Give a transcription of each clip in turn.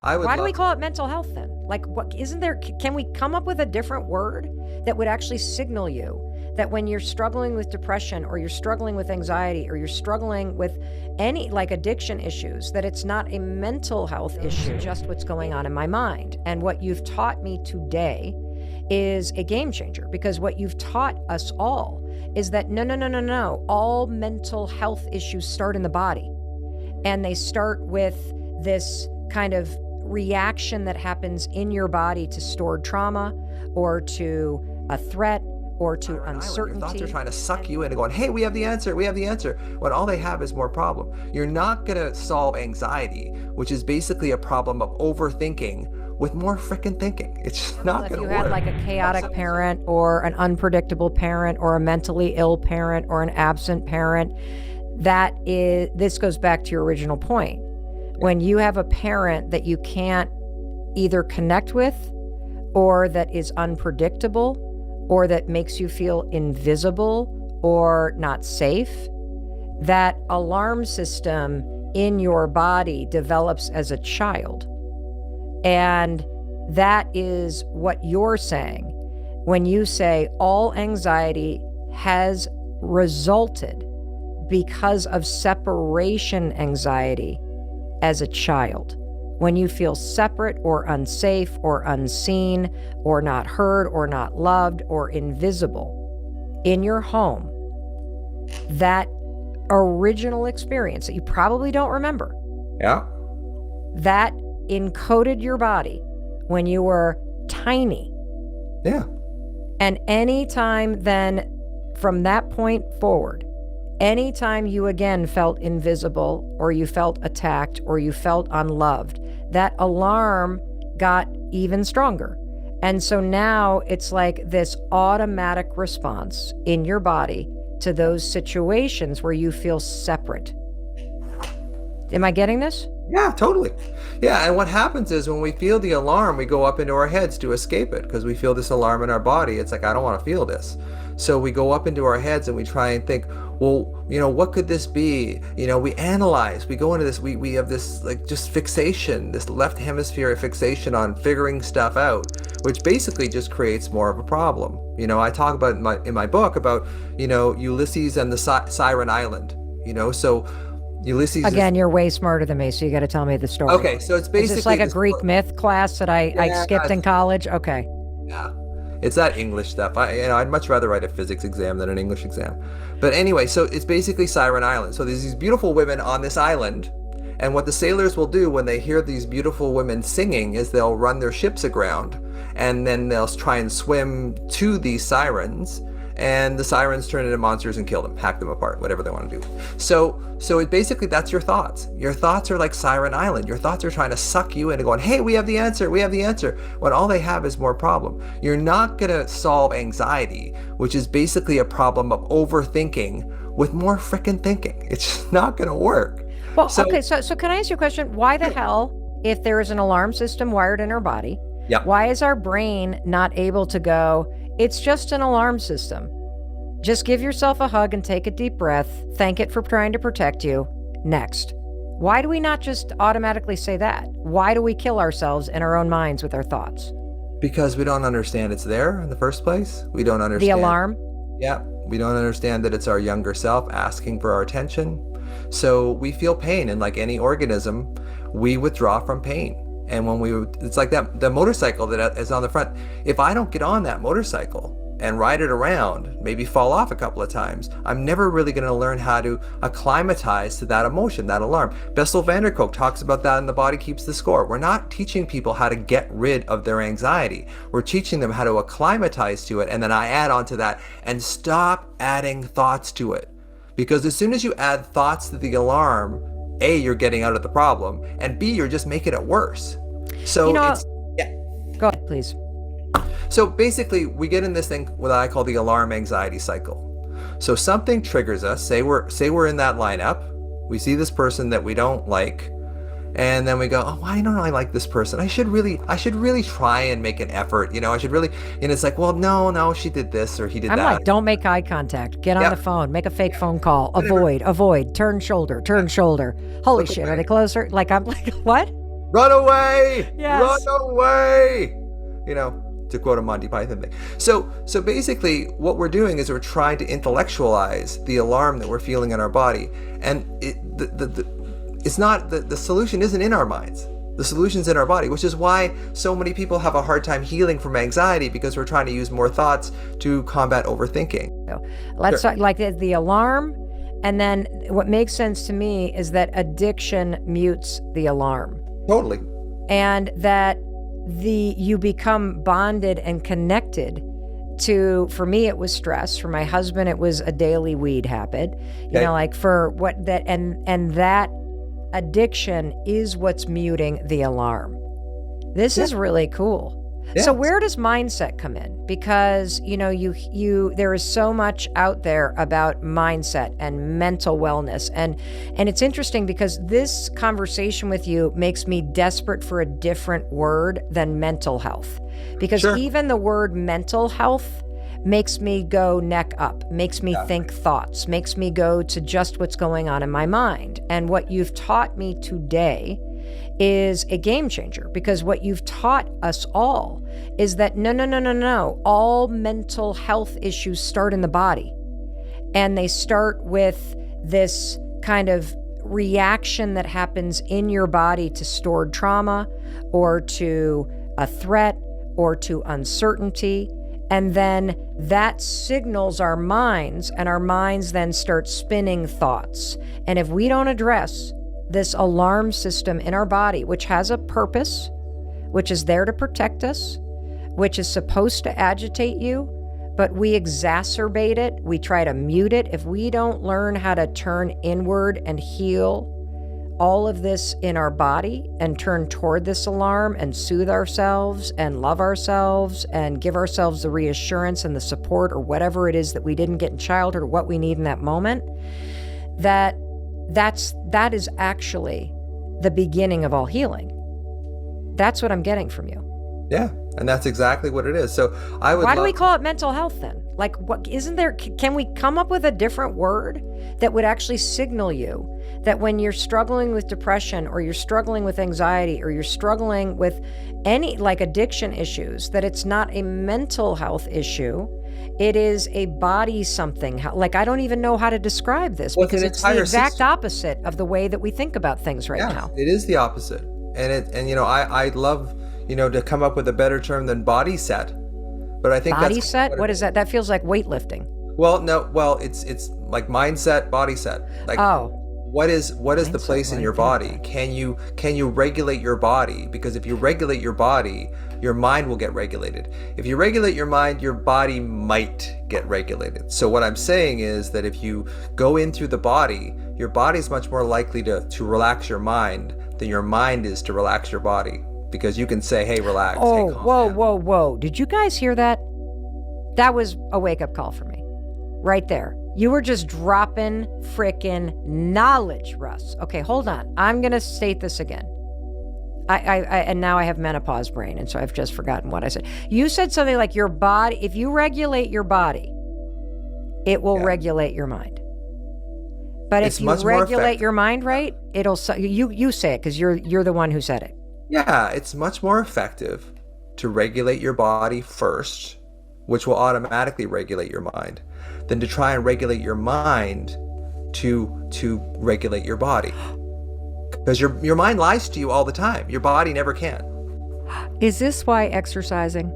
I would Why do love we call it mental health then? Like, what isn't there? Can we come up with a different word that would actually signal you that when you're struggling with depression or you're struggling with anxiety or you're struggling with any like addiction issues, that it's not a mental health issue, just what's going on in my mind? And what you've taught me today is a game changer, because what you've taught us all is that no. All mental health issues start in the body, and they start with this kind of reaction that happens in your body to stored trauma or to a threat or to uncertainty. Your thoughts are trying to suck you into going, hey, we have the answer, when all they have is more problem. You're not going to solve anxiety, which is basically a problem of overthinking, with more freaking thinking. It's just not going to work. If you had like a chaotic parent or an unpredictable parent or a mentally ill parent or an absent parent, this goes back to your original point. When you have a parent that you can't either connect with, or that is unpredictable, or that makes you feel invisible or not safe, that alarm system in your body develops as a child. And that is what you're saying when you say all anxiety has resulted because of separation anxiety as a child. When you feel separate or unsafe or unseen or not heard or not loved or invisible in your home, that original experience that you probably don't remember, that encoded your body when you were tiny. Yeah. And anytime then, from that point forward, anytime you again felt invisible or you felt attacked or you felt unloved, that alarm got even stronger. And so now it's like this automatic response in your body to those situations where you feel separate. Am I getting this? Yeah, totally. Yeah, and what happens is when we feel the alarm, we go up into our heads to escape it because we feel this alarm in our body. It's like, I don't want to feel this. So we go up into our heads and we try and think, well, what could this be? We analyze, we go into this, we have this like just fixation, this left hemisphere fixation on figuring stuff out, which basically just creates more of a problem. I talk about in my book about, Ulysses and the Siren Island, so Ulysses again, you're way smarter than me, so you got to tell me the story. Okay, so it's basically... Is this like a Greek myth class that I skipped in college? Okay. Yeah. It's that English stuff. I'd much rather write a physics exam than an English exam. But anyway, so it's basically Siren Island. So there's these beautiful women on this island, and what the sailors will do when they hear these beautiful women singing is they'll run their ships aground, and then they'll try and swim to these sirens, and the sirens turn into monsters and kill them, hack them apart, whatever they want to do. So it basically, that's your thoughts. Your thoughts are like Siren Island. Your thoughts are trying to suck you into going, hey, we have the answer, when all they have is more problem. You're not going to solve anxiety, which is basically a problem of overthinking, with more freaking thinking. It's just not going to work. Well, okay, so can I ask you a question? Why the hell, if there is an alarm system wired in our body, why is our brain not able to go, it's just an alarm system? Just give yourself a hug and take a deep breath. Thank it for trying to protect you. Next. Why do we not just automatically say that? Why do we kill ourselves in our own minds with our thoughts? Because we don't understand it's there in the first place. We don't understand. The alarm? Yeah. We don't understand that it's our younger self asking for our attention. So we feel pain, and like any organism, we withdraw from pain. And it's like the motorcycle that is on the front. If I don't get on that motorcycle and ride it around, maybe fall off a couple of times, I'm never really going to learn how to acclimatize to that emotion, that alarm. Bessel van der Kolk talks about that in The Body Keeps the Score. We're not teaching people how to get rid of their anxiety. We're teaching them how to acclimatize to it, and then I add on to that, and stop adding thoughts to it. Because as soon as you add thoughts to the alarm, A, you're getting out of the problem, and B, you're just making it worse. So Go ahead, please. So basically, we get in this thing what I call the alarm anxiety cycle. So something triggers us. Say we're in that lineup. We see this person that we don't like, and then we go, oh, why don't I like this person? I should really try and make an effort. I should really. And it's like, well, no, she did this or he did that. I'm like, don't make eye contact. Get on the phone. Make a fake phone call. Avoid. Turn shoulder. Holy shit, are they closer? Like, I'm like, what? Run away! Yes. Run away! You know, to quote a Monty Python thing. So basically, what we're doing is we're trying to intellectualize the alarm that we're feeling in our body, and it's not the solution isn't in our minds. The solution's in our body, which is why so many people have a hard time healing from anxiety, because we're trying to use more thoughts to combat overthinking. So let's talk like the alarm, and then what makes sense to me is that addiction mutes the alarm. Totally. And that you become bonded and connected to, for me it was stress, for my husband it was a daily weed habit. You know, like for what that and that addiction is what's muting the alarm. This is really cool. Yeah. So where does mindset come in? Because, you know, there is so much out there about mindset and mental wellness. And it's interesting because this conversation with you makes me desperate for a different word than mental health. Because even the word mental health makes me go neck up, makes me think thoughts, makes me go to just what's going on in my mind. And what you've taught me today is a game changer, because what you've taught us all is that no. All mental health issues start in the body. And they start with this kind of reaction that happens in your body to stored trauma or to a threat or to uncertainty. And then that signals our minds, and our minds then start spinning thoughts. And if we don't address this alarm system in our body, which has a purpose, which is there to protect us, which is supposed to agitate you, but we exacerbate it, we try to mute it. If we don't learn how to turn inward and heal all of this in our body and turn toward this alarm and soothe ourselves and love ourselves and give ourselves the reassurance and the support or whatever it is that we didn't get in childhood or what we need in that moment, that is actually the beginning of all healing. That's what I'm getting from you. Yeah, and that's exactly what it is. So why do we call it mental health then? Like, what isn't there? Can we come up with a different word that would actually signal you that when you're struggling with depression or you're struggling with anxiety or you're struggling with any like addiction issues, that it's not a mental health issue? It is a body something. Like, I don't even know how to describe this, because it's the exact opposite of the way that we think about things right now. It is the opposite. And you know, I love, you know, to come up with a better term than body set. But I think body set? What is that? That feels like weightlifting. Well, no, it's like mindset, body set. Like, what is mindset, the place in your body? Can you regulate your body? Because if you regulate your body, your mind will get regulated. If you regulate your mind, your body might get regulated. So what I'm saying is that if you go in through the body, your body is much more likely to relax your mind than your mind is to relax your body. Because you can say, hey, relax. Oh, hey, calm down. Whoa. Did you guys hear that? That was a wake-up call for me. Right there. You were just dropping frickin' knowledge, Russ. Okay, hold on. I'm going to state this again. And now I have menopause brain, and so I've just forgotten what I said. You said something like your body, if you regulate your body, it will regulate your mind. But if you regulate your mind right, it'll, you say it, because you're the one who said it. Yeah, it's much more effective to regulate your body first, which will automatically regulate your mind, than to try and regulate your mind to regulate your body. Because your mind lies to you all the time. Your body never can. Is this why exercising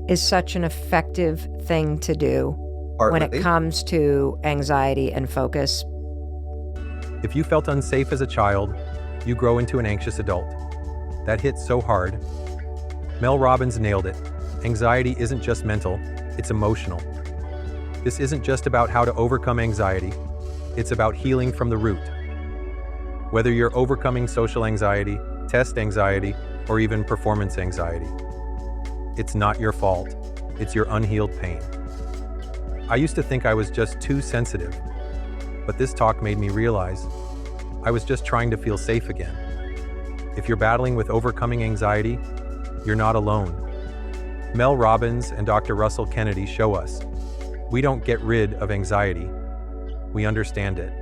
is such an effective thing to do when it comes to anxiety and focus? If you felt unsafe as a child, you grow into an anxious adult. That hits so hard. Mel Robbins nailed it. Anxiety isn't just mental, it's emotional. This isn't just about how to overcome anxiety, it's about healing from the root. Whether you're overcoming social anxiety, test anxiety, or even performance anxiety, it's not your fault, it's your unhealed pain. I used to think I was just too sensitive, but this talk made me realize I was just trying to feel safe again. If you're battling with overcoming anxiety, you're not alone. Mel Robbins and Dr. Russell Kennedy show us we don't get rid of anxiety. We understand it.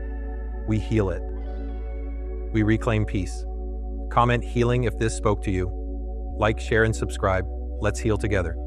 We heal it. We reclaim peace. Comment healing if this spoke to you. Like, share, and subscribe. Let's heal together.